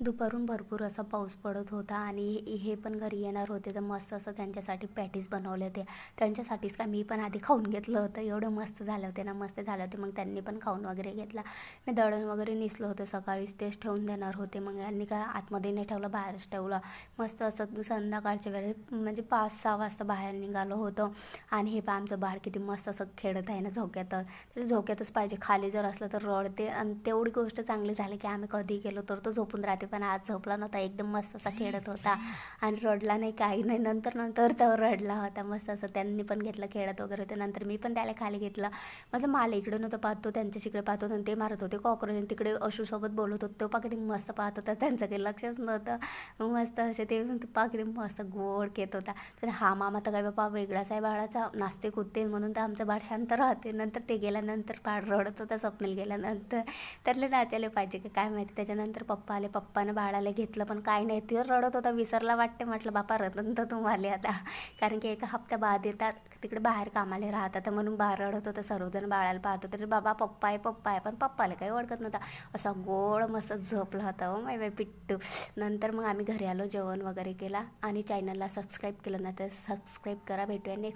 दुपारून भरपूर असा पाऊस पडत होता आणि हे पण घरी येणार होते, तर मस्त असं त्यांच्यासाठी पॅटीस बनवले होते. त्यांच्यासाठीच का मी पण आधी खाऊन घेतलं होतं. एवढं मस्त झाले होते ना, मस्त झाले होते. मग त्यांनी पण खाऊन वगैरे घेतला. मी दळण वगैरे निसलं होतं सकाळीच, तेच ठेवून देणार होते. मग यांनी काय आतमध्ये नाही ठेवलं, बाहेरच ठेवलं. मस्त असं संध्याकाळच्या वेळेस म्हणजे 5-6 वाजता बाहेर निघालो होतो. आणि हे पण आमचं बाळ किती मस्त असं खेळत आहे ना झोक्यात. त्याला झोक्यातच पाहिजे, खाली जर असलं तर रडते. आणि तेवढी गोष्ट चांगली झाली की आम्ही कधी गेलो तर तो झोपून राहते, पण आज झोपला नव्हता. एकदम मस्त असा खेळत होता आणि रडला नाही, काही नाही. नंतर तो रडला होता. मस्त असं त्यांनी पण घेतलं, खेळत वगैरे होते. नंतर मी पण त्याला खाली घेतलं. मतलब मला इकडे नव्हतं पाहत, तो त्यांच्या तिकडे पाहत होता आणि ते मारत होते कॉकरोच. तिकडे अशूसोबत बोलत होते, तो पा किती मस्त पाहत होता, त्यांचं काही लक्षच नव्हतं. मस्त असे ते पा किती मस्त गोड खेत होता. तर हा मामा तर काय बाबा वेगळाच आहे, बाळाचा नाचते कूदते म्हणून तर आमचं बाळ शांत राहते. नंतर ते गेल्यानंतर बाळ रडत होता, स्वप्नील गेल्यानंतर. त्यातले नाचायला पाहिजे की काय माहिती. त्याच्यानंतर पप्पा आले, पप्पानं बाळाला घेतलं, पण काय नाही, ते रडत होता, विसरला वाटते. म्हटलं बापा रडन तर तुम्हाला आता, कारण की एका हप्त्या बाद येतात, तिकडे बाहेर कामाला राहतात, म्हणून बाहेर रडत होतं. सर्वजण बाळाला पाहत होते, तर बाबा पप्पा आहे पप्पा आहे, पण पप्पाला काही ओळखत नव्हता. असा गोड मस्त झोपला होता. ओ माय बाय पिट्टू. नंतर मग आम्ही घरी आलो, जेवण वगैरे केला आणि चॅनलला सबस्क्राईब केलं ना तर सबस्क्राईब करा. भेटूया नेक्स्ट